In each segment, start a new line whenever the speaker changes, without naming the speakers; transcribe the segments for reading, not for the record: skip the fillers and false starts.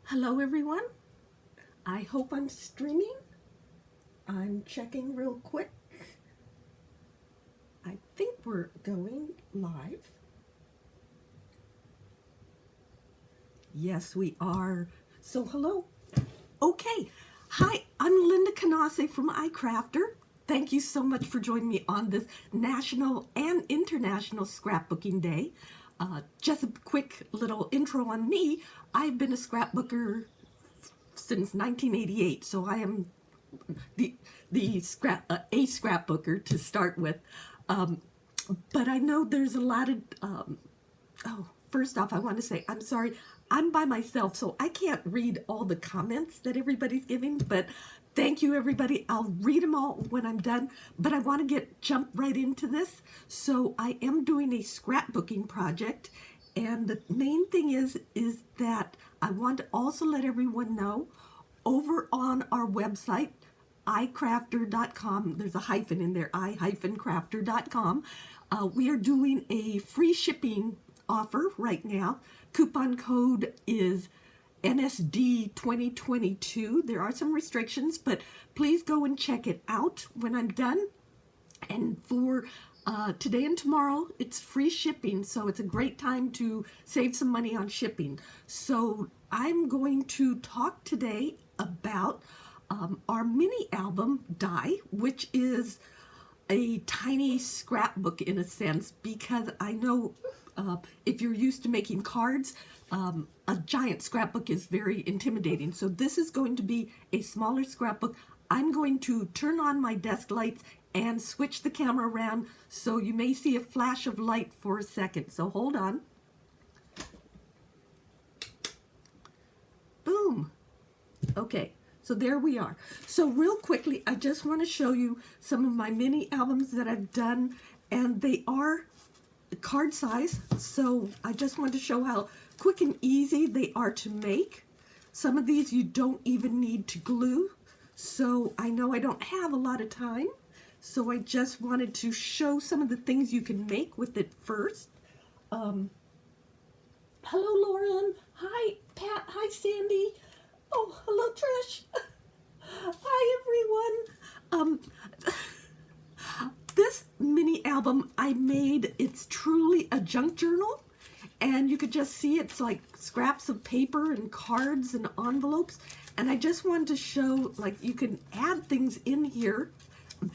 Hello everyone. I hope I'm streaming. I'm checking real quick. I think we're going live. Yes, we are. So hello. Okay. Hi, I'm Linda Canase from iCrafter. Thank you so much for joining me on this National and International Scrapbooking Day. Just a quick little intro on me. I've been a scrapbooker since 1988, so I am the a scrapbooker to start with. But I know there's a lot of first off, I want to say I'm sorry. I'm by myself, so I can't read all the comments that everybody's giving, but thank you everybody. I'll read them all when I'm done, but I want to jump right into this. So I am doing a scrapbooking project, and the main thing is that I want to also let everyone know over on our website, icrafter.com, there's a hyphen in there, i-crafter.com. We are doing a free shipping offer right now. Coupon code is NSD 2022. There are some restrictions, but please go and check it out when I'm done. And for today and tomorrow, it's free shipping, so it's a great time to save some money on shipping. So I'm going to talk today about our mini album die, which is a tiny scrapbook in a sense, because I know if you're used to making cards, a giant scrapbook is very intimidating. So this is going to be a smaller scrapbook. I'm going to turn on my desk lights and switch the camera around, so you may see a flash of light for a second. So hold on. Boom. Okay. So there we are. So real quickly, I just want to show you some of my mini albums that I've done, and they are card size. So I just want to show how quick and easy they are to make. Some of these you don't even need to glue. So I know I don't have a lot of time, so I just wanted to show some of the things you can make with it first. Hello, Lauren. Hi, Pat. Hi, Sandy. Oh, hello, Trish. Hi, everyone. This mini album I made, it's truly a junk journal, and you could just see it's like scraps of paper and cards and envelopes, and I just wanted to show, like, you can add things in here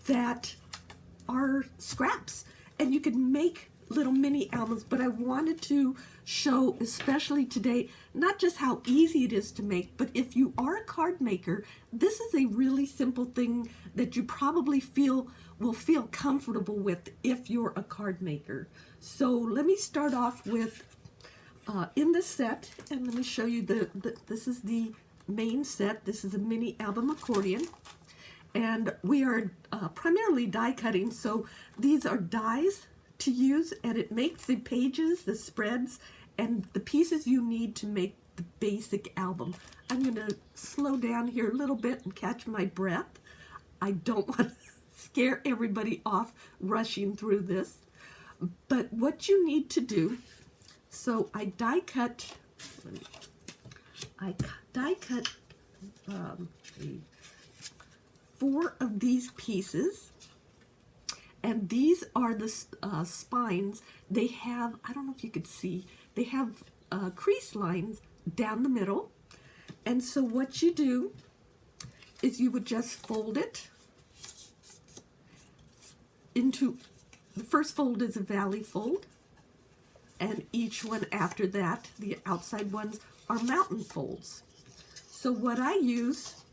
that are scraps, and you can make little mini albums. But I wanted to show, especially today, not just how easy it is to make, but if you are a card maker, this is a really simple thing that you probably will feel comfortable with if you're a card maker. So let me start off with in the set, and let me show you this is the main set. This is a mini album accordion, and we are primarily die cutting, so these are dies to use, and it makes the pages, the spreads, and the pieces you need to make the basic album. I'm going to slow down here a little bit and catch my breath. I don't want to scare everybody off rushing through this. But what you need to do, so I die cut 4 of these pieces. And these are the spines. They have, I don't know if you could see, they have crease lines down the middle. And so what you do is you would just fold it into, the first fold is a valley fold, and each one after that, the outside ones, are mountain folds. So what I use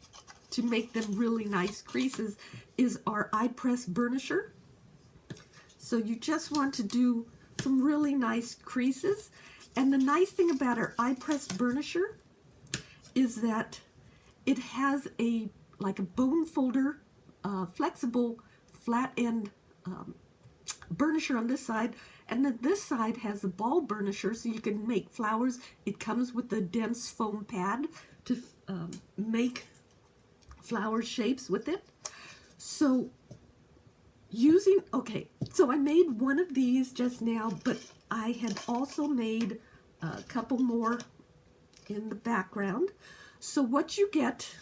to make them really nice creases is our I-press burnisher. So you just want to do some really nice creases. And the nice thing about our I-press burnisher is that it has like a bone folder, flexible flat end burnisher on this side, and then this side has a ball burnisher, so you can make flowers. It comes with a dense foam pad to make flower shapes with it. So so I made one of these just now, but I had also made a couple more in the background. So what you get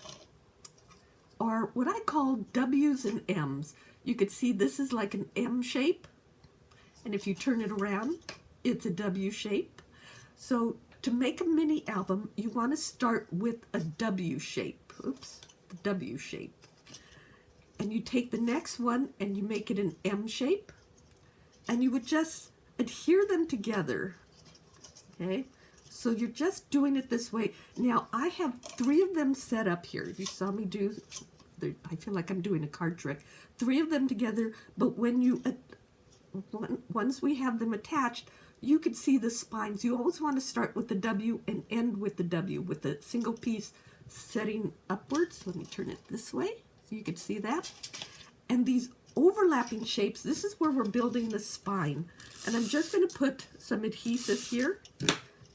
are what I call W's and M's. You could see this is like an M shape, and if you turn it around, it's a W shape. So to make a mini album, you want to start with a W shape. Oops, the W shape. And you take the next one and you make it an M shape, and you would just adhere them together. Okay, so you're just doing it this way. Now I have 3 of them set up here. You saw me do, I feel like I'm doing a card trick. 3 of them together, but when you, once we have them attached, you can see the spines. You always want to start with the W and end with the W, with the single piece setting upwards. Let me turn it this way so you can see that. And these overlapping shapes, this is where we're building the spine. And I'm just going to put some adhesive here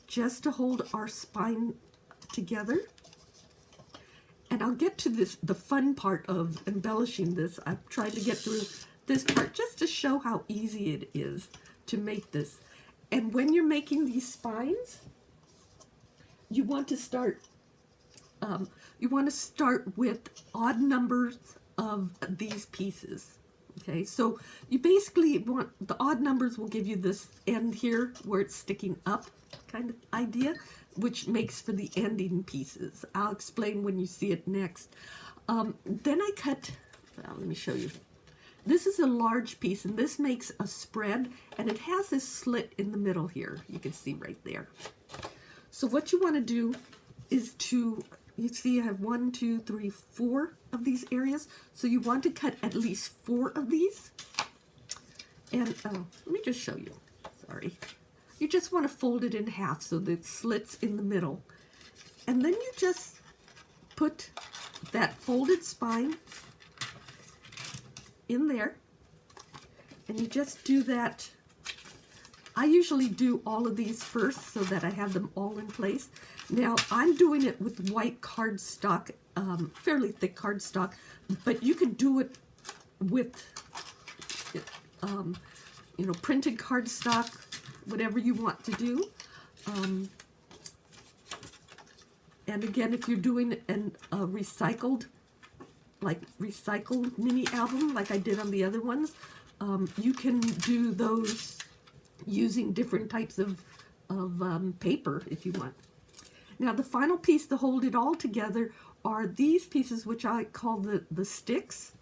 just to hold our spine together. And I'll get to this, the fun part of embellishing this. I've tried to get through this part just to show how easy it is to make this. And when you're making these spines, you want to start with odd numbers of these pieces. Okay, so you basically want, the odd numbers will give you this end here where it's sticking up kind of idea, which makes for the ending pieces. I'll explain when you see it next. Then I cut, well, let me show you. This is a large piece, and this makes a spread, and it has this slit in the middle here. You can see right there. So what you want to do is to, you see I have 1, 2, 3, 4 of these areas. So you want to cut at least 4 of these. And let me just show you. Sorry. You just want to fold it in half so that it slits in the middle. And then you just put that folded spine in there. And you just do that. I usually do all of these first so that I have them all in place. Now I'm doing it with white cardstock, fairly thick cardstock, but you could do it with, you know, printed cardstock, whatever you want to do. And again, if you're doing a recycled mini album like I did on the other ones, you can do those using different types of paper if you want. Now the final piece to hold it all together are these pieces, which I call the sticks,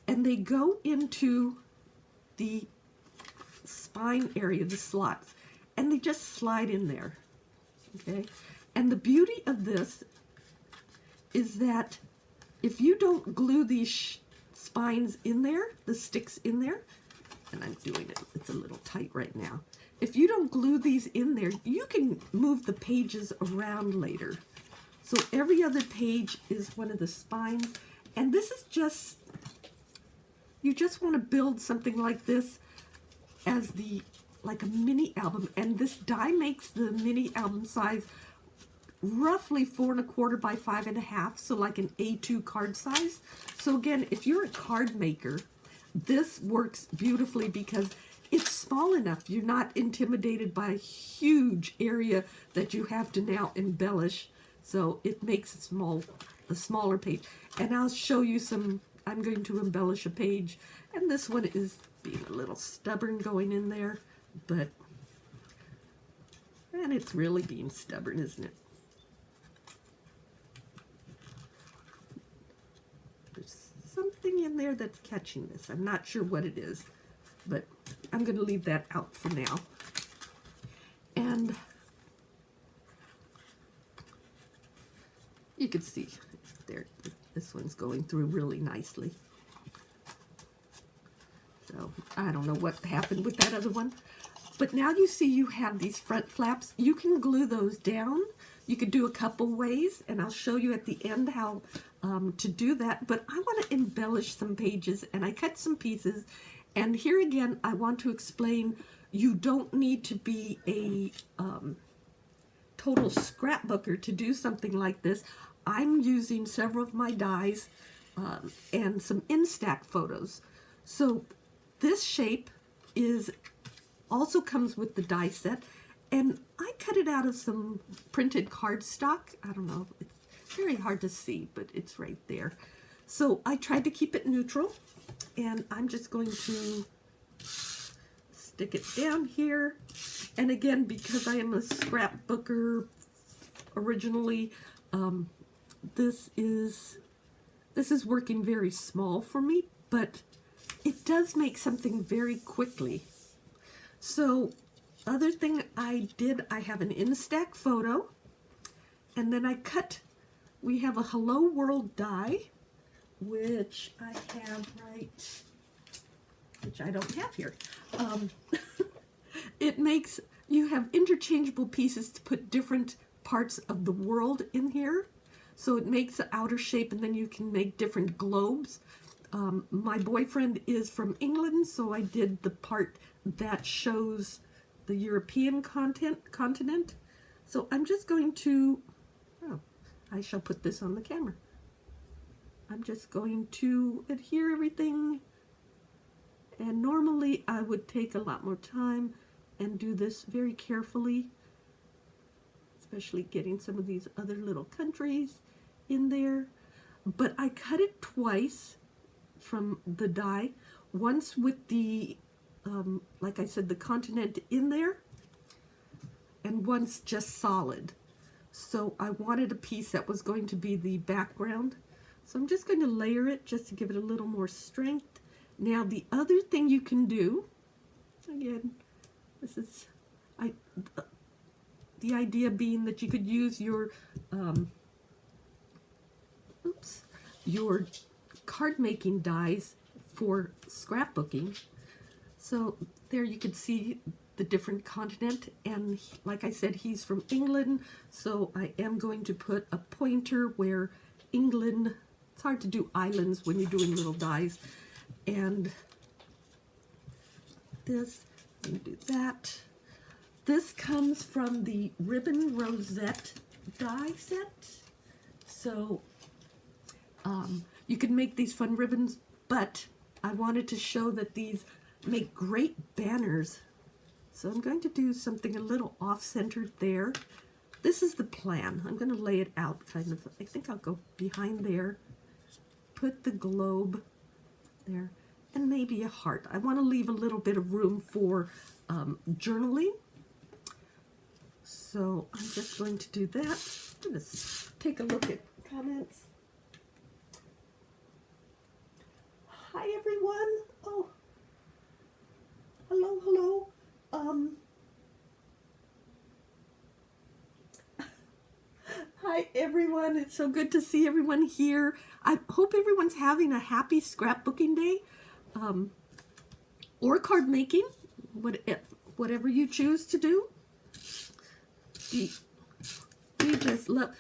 and they go into the spine area, the slots, and they just slide in there. Okay, and the beauty of this is that if you don't glue these spines in there, the sticks in there, and I'm doing it, it's a little tight right now. If you don't glue these in there, you can move the pages around later. So every other page is one of the spines, and this is just, you just want to build something like this as like a mini album, and this die makes the mini album size roughly 4 1/4 by 5 1/2, so like an A2 card size. So again, if you're a card maker, this works beautifully because it's small enough. You're not intimidated by a huge area that you have to now embellish. So it makes a smaller page. And I'll show you some, I'm going to embellish a page. And this one is being a little stubborn going in there, but, and it's really being stubborn, isn't it? There's something in there that's catching this. I'm not sure what it is, but I'm going to leave that out for now. And you can see there, this one's going through really nicely. So I don't know what happened with that other one. But now you see you have these front flaps. You can glue those down. You could do a couple ways, and I'll show you at the end how to do that. But I want to embellish some pages, and I cut some pieces. And here again, I want to explain you don't need to be a total scrapbooker to do something like this. I'm using several of my dies and some Instax photos. So this shape also comes with the die set, And I cut it out of some printed cardstock. I don't know, it's very hard to see, but it's right there. So I tried to keep it neutral, and I'm just going to stick it down here. And again, because I am a scrapbooker originally, this is working very small for me, but it does make something very quickly. So other thing I did, I have an Instax photo, and then I cut, we have a Hello World die, which I have which I don't have here. It makes, you have interchangeable pieces to put different parts of the world in here. So it makes the outer shape, and then you can make different globes. My boyfriend is from England, so I did the part that shows the European continent. So I'm just going to, I shall put this on the camera. I'm just going to adhere everything. And normally I would take a lot more time and do this very carefully, especially getting some of these other little countries in there. But I cut it twice from the die, once with the, like I said, the continent in there, and once just solid. So I wanted a piece that was going to be the background. So I'm just going to layer it just to give it a little more strength. Now the other thing you can do, again, this is, the idea being that you could use your, your card making dies for scrapbooking. So there you can see the different continent, and like I said, he's from England, so I am going to put a pointer where England, it's hard to do islands when you're doing little dies, and this, and do that. This comes from the Ribbon Rosette die set. So you can make these fun ribbons, but I wanted to show that these make great banners. So I'm going to do something a little off-centered there. This is the plan. I'm going to lay it out kind of. I think I'll go behind there, put the globe there, and maybe a heart. I want to leave a little bit of room for journaling. So I'm just going to do that. Let's take a look at comments. Hi everyone. Oh, hello, hello. Hi everyone. It's so good to see everyone here. I hope everyone's having a happy scrapbooking day, or card making, whatever you choose to do. We just love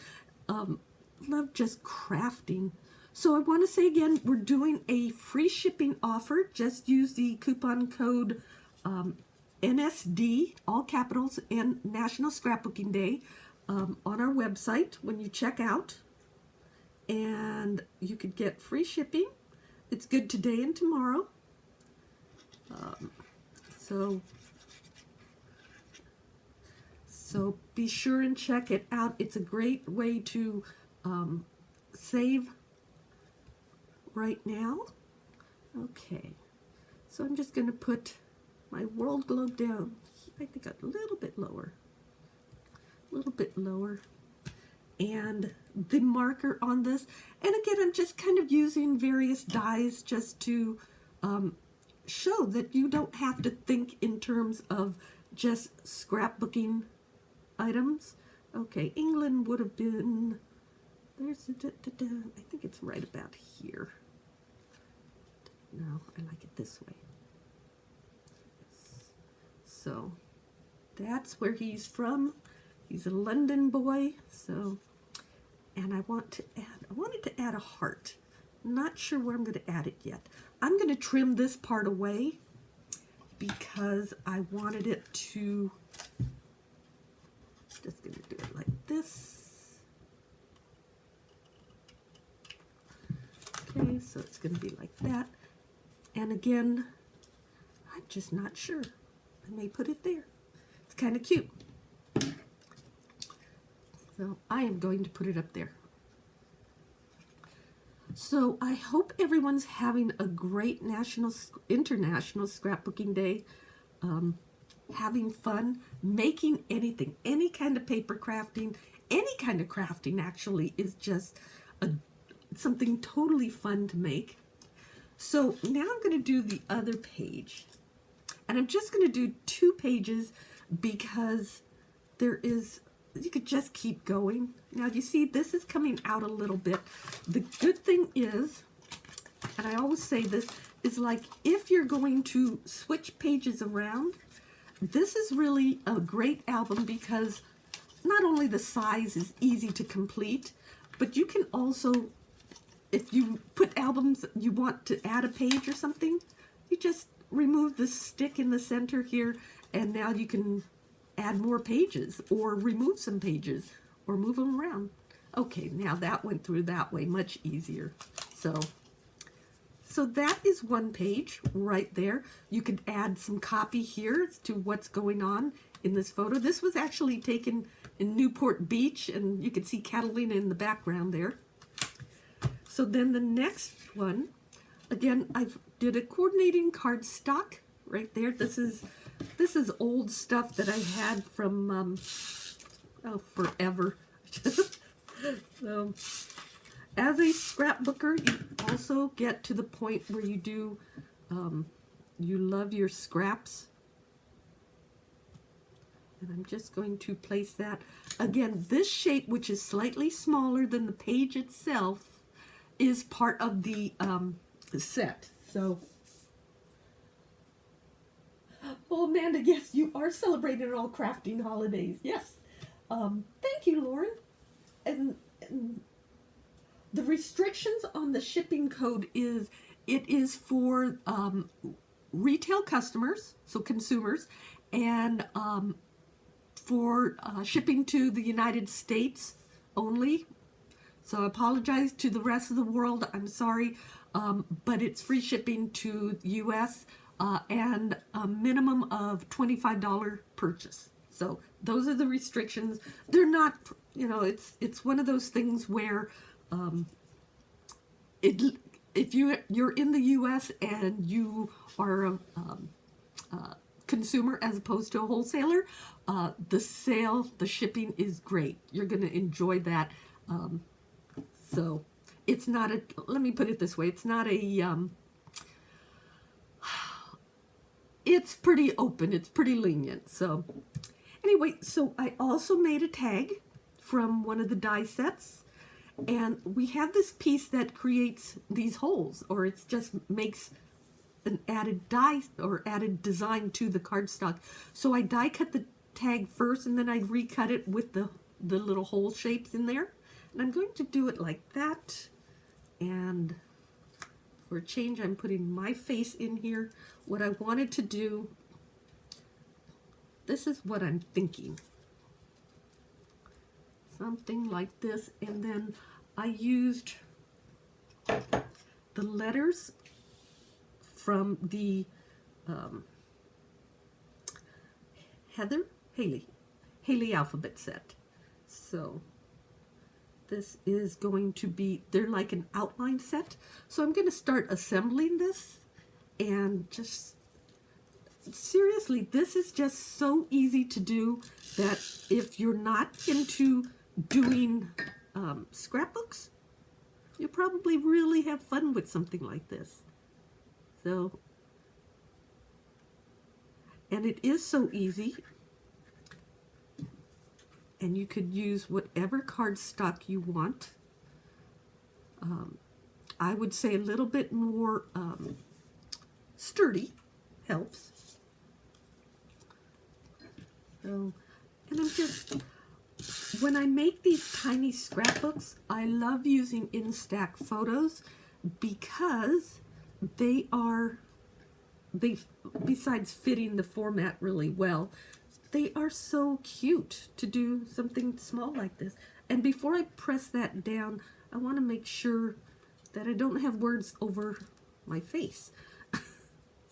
just crafting. So I want to say again, we're doing a free shipping offer. Just use the coupon code NSD, all capitals, and National Scrapbooking Day on our website when you check out. And you could get free shipping. It's good today and tomorrow. So be sure and check it out. It's a great way to save right now. Okay, so I'm just going to put my world globe down. I think a little bit lower. And the marker on this. And again, I'm just kind of using various dies just to show that you don't have to think in terms of just scrapbooking items. Okay, England would have been, there's a I think it's right about here. No, I like it this way. So that's where he's from. He's a London boy. So, and I wanted to add a heart. Not sure where I'm going to add it yet. I'm going to trim this part away because I wanted it to, just going to do it like this. Okay, so it's going to be like that. And again, I'm just not sure. I may put it there. It's kind of cute. So I am going to put it up there. So I hope everyone's having a great international scrapbooking day. Having fun, making anything, any kind of paper crafting, any kind of crafting actually is just something totally fun to make. So now I'm going to do the other page. And I'm just going to do 2 pages because you could just keep going. Now you see this is coming out a little bit. The good thing is, and I always say this, is like if you're going to switch pages around, this is really a great album because not only the size is easy to complete, but you can also, if you put albums, you want to add a page or something, you just remove the stick in the center here, and now you can add more pages or remove some pages or move them around. Okay, now that went through that way much easier. So that is 1 page right there. You could add some copy here to what's going on in this photo. This was actually taken in Newport Beach, and you can see Catalina in the background there. So then the next one, again, I did a coordinating cardstock right there. This is old stuff that I had from forever. So as a scrapbooker, you also get to the point where you do, you love your scraps. And I'm just going to place that. Again, this shape, which is slightly smaller than the page itself, is part of the set. So, oh, Amanda, yes, you are celebrating all crafting holidays. Yes. Thank you, Lauren. And the restrictions on the shipping code is, it is for retail customers, so consumers, and for shipping to the United States only. So I apologize to the rest of the world. I'm sorry, but it's free shipping to the U.S. And a minimum of $25 purchase. So those are the restrictions. They're not, you know, it's one of those things where if you're in the U.S. and you are a consumer as opposed to a wholesaler, the shipping is great. You're going to enjoy that. So it's not a, let me put it this way, it's not a, it's pretty open, it's pretty lenient. So anyway, so I also made a tag from one of the die sets, and we have this piece that creates these holes, or it just makes an added die or added design to the cardstock. So I die cut the tag first, and then I recut it with the little hole shapes in there. And I'm going to do it like that. And for a change, I'm putting my face in here. What I wanted to do, this is what I'm thinking. Something like this. And then I used the letters from the Haley alphabet set. So this is going to be, they're like an outline set. So I'm going to start assembling this, and just seriously, this is just so easy to do that if you're not into doing scrapbooks, you'll probably really have fun with something like this. So, and it is so easy. And you could use whatever cardstock you want. I would say a little bit more sturdy helps. So, and I'm just, when I make these tiny scrapbooks, I love using Instax photos because they besides fitting the format really well, they are so cute to do something small like this. And before I press that down, I want to make sure that I don't have words over my face.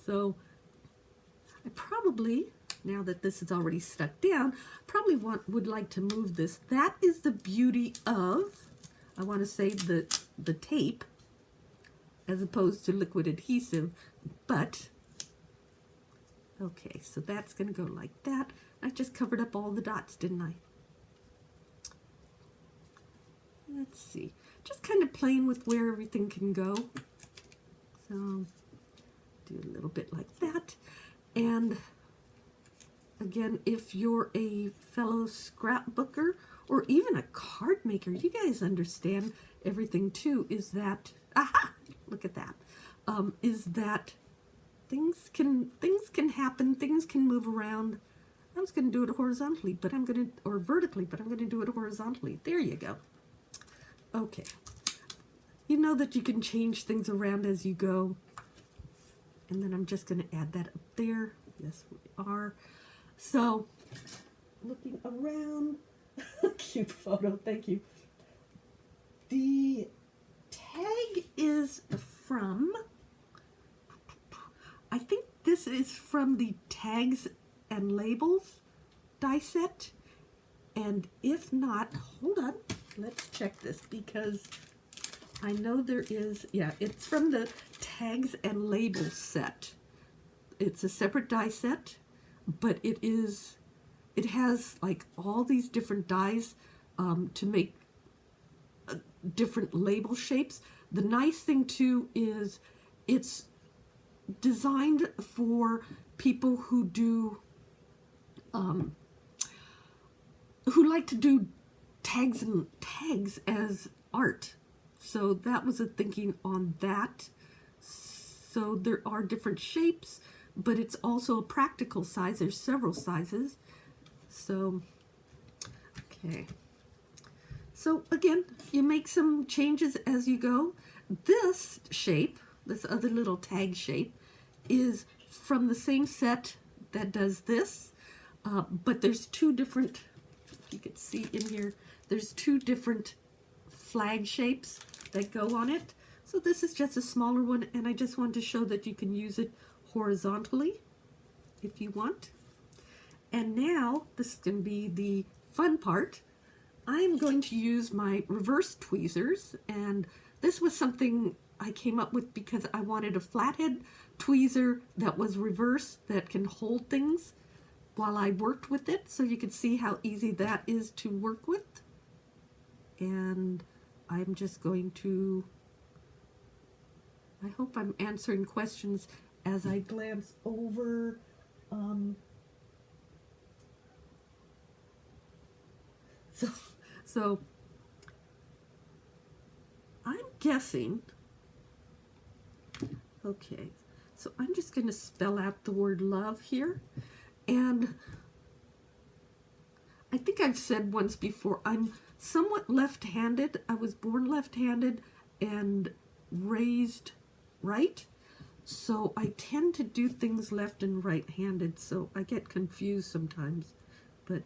So I probably now that this is already stuck down, probably would like to move this. That is the beauty of, I want to say, the tape, as opposed to liquid adhesive, but, okay, so that's going to go like that. I just covered up all the dots, didn't I? Let's see, just kind of playing with where everything can go. So, do a little bit like that. And again, if you're a fellow scrapbooker or even a card maker, you guys understand everything too, is that, aha, look at that, is that things can happen, things can move around. I was going to do it horizontally, but I'm going to, or vertically, but I'm going to do it horizontally. There you go. Okay. You know that you can change things around as you go. And then I'm just going to add that up there. Yes, we are. So, looking around, cute photo, thank you. The tag is from, I think this is from the Tags and Labels die set. And if not, hold on, let's check this because I know there is, yeah, it's from the Tags and Labels set. It's a separate die set, but it has like all these different dies to make different label shapes. The nice thing too is it's designed for people who do, who like to do tags as art. So that was a thinking on that. So there are different shapes, but it's also a practical size. There's several sizes. So, okay. So again, you make some changes as you go. This shape, this other little tag shape, is from the same set that does this, but there's two different, if you could see in here, there's two different flag shapes that go on it. So this is just a smaller one, and I just wanted to show that you can use it horizontally if you want. And now, this is going to be the fun part. I'm going to use my reverse tweezers, and this was something I came up with because I wanted a flathead tweezer that was reverse, that can hold things while I worked with it, so you can see how easy that is to work with. And I'm just going to, I hope I'm answering questions as I glance over. So I'm guessing, okay, so I'm just going to spell out the word love here. And I think I've said once before, I'm somewhat left-handed. I was born left-handed and raised right. So I tend to do things left and right-handed, so I get confused sometimes. But,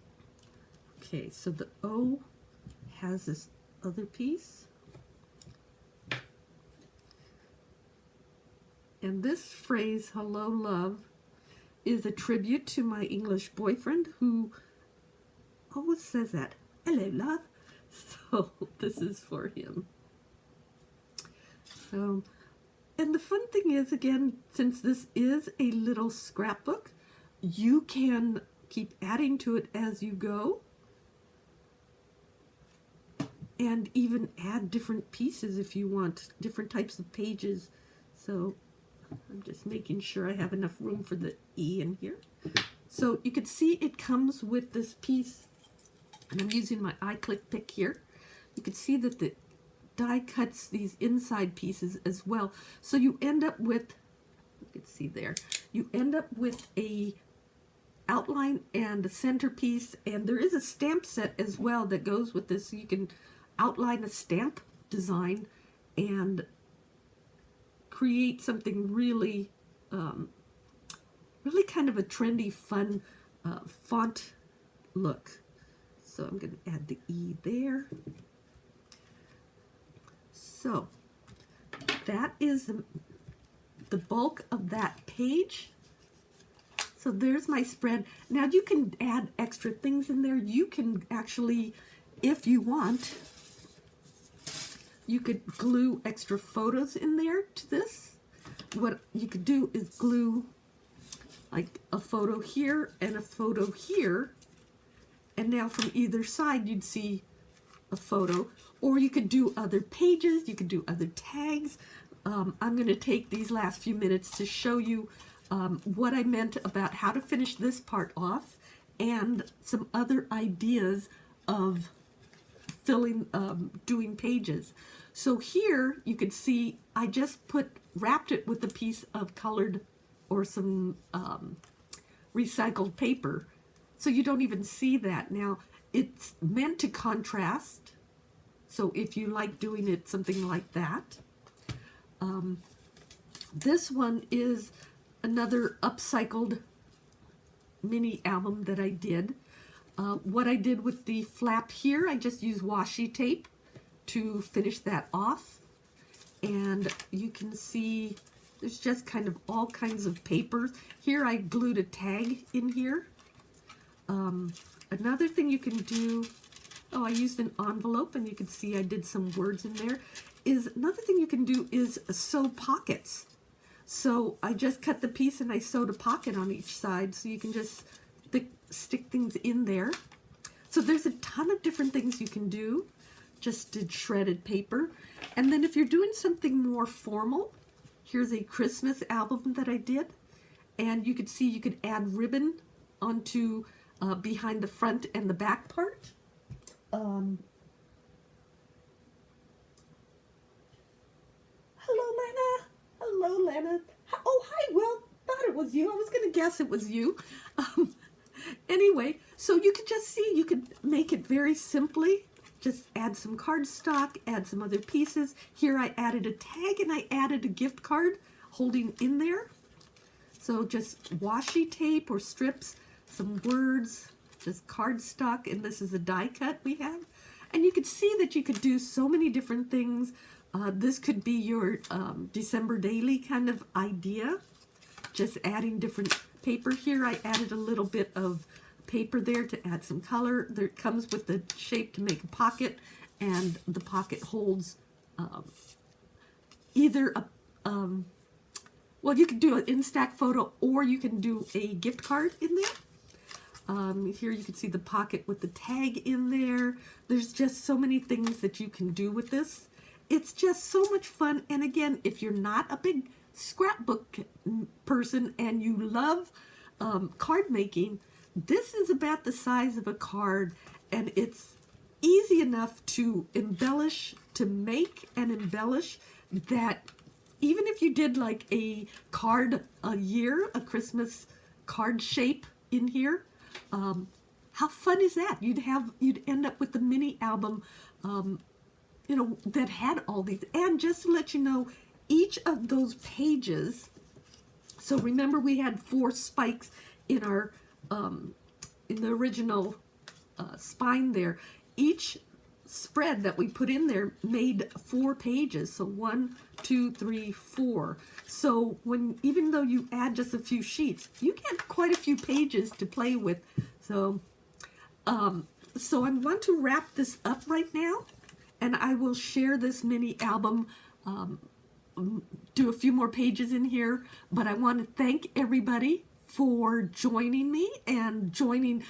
okay, so the O has this other piece. And this phrase, hello, love, is a tribute to my English boyfriend who always says that, hello, love. So this is for him. So, and the fun thing is, again, since this is a little scrapbook, you can keep adding to it as you go and even add different pieces if you want, different types of pages. So I'm just making sure I have enough room for the E in here. So you can see it comes with this piece, and I'm using my iClick pick here. You can see that the die cuts these inside pieces as well. So you end up with, you can see there, you end up with a outline and a centerpiece, and there is a stamp set as well that goes with this. So you can outline a stamp design and create something really, really kind of a trendy, fun font look. So I'm going to add the E there. So that is the bulk of that page. So there's my spread. Now you can add extra things in there. You can actually, if you want, you could glue extra photos in there to this. What you could do is glue like a photo here and a photo here. And now from either side you'd see a photo. Or you could do other pages, you could do other tags. I'm going to take these last few minutes to show you what I meant about how to finish this part off and some other ideas of filling, doing pages. So here you can see I just wrapped it with a piece of colored or some recycled paper. So you don't even see that. Now it's meant to contrast. So if you like doing it something like that. This one is another upcycled mini album that I did. What I did with the flap here, I just used washi tape to finish that off. And you can see there's just kind of all kinds of papers. Here I glued a tag in here. Another thing you can do, I used an envelope and you can see I did some words in there. Another thing you can do is sew pockets. So I just cut the piece and I sewed a pocket on each side so you can just stick things in there. So there's a ton of different things you can do. Just did shredded paper. And then if you're doing something more formal, here's a Christmas album that I did. And you could see you could add ribbon onto behind the front and the back part. Hello, Lena. Hello, Lena. Oh, hi, Will. Thought it was you. I was going to guess it was you. Anyway, so you could just see, you could make it very simply. Just add some cardstock, add some other pieces. Here I added a tag and I added a gift card holding in there. So just washi tape or strips, some words, just cardstock, and this is a die cut we have. And you could see that you could do so many different things. This could be your December daily kind of idea. Just adding different paper here. I added a little bit of paper there to add some color. There it comes with the shape to make a pocket, and the pocket holds either a well, you can do an in-stack photo or you can do a gift card in there. Here you can see the pocket with the tag in there. There's just so many things that you can do with this. It's just so much fun. And again, if you're not a big scrapbook person and you love card making, this is about the size of a card, and it's easy enough to embellish, to make and embellish, that even if you did like a card a year, a Christmas card shape in here, how fun is that? You'd end up with the mini album, you know, that had all these. And just to let you know, each of those pages, so remember we had 4 spikes in our in the original spine there. Each spread that we put in there made 4 pages. So 1, 2, 3, 4. So even though you add just a few sheets, you get quite a few pages to play with. So so I want to wrap this up right now, and I will share this mini album, do a few more pages in here, but I want to thank everybody for joining me and joining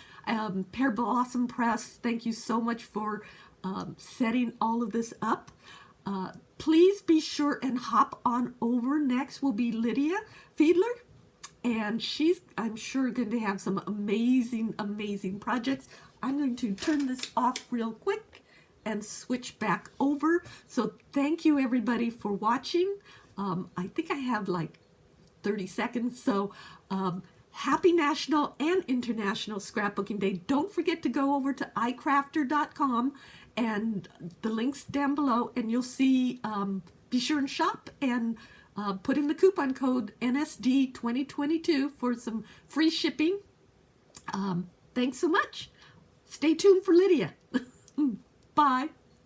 Pear Blossom Press. Thank you so much for setting all of this up. Please be sure and hop on over. Next will be Lydia Fiedler, and she's, I'm sure, going to have some amazing, amazing projects. I'm going to turn this off real quick and switch back over. So thank you everybody for watching. I think I have like 30 seconds. So happy National and International Scrapbooking Day. Don't forget to go over to icrafter.com and the links down below, and you'll see, be sure and shop and put in the coupon code NSD 2022 for some free shipping. Thanks so much. Stay tuned for Lydia. Bye.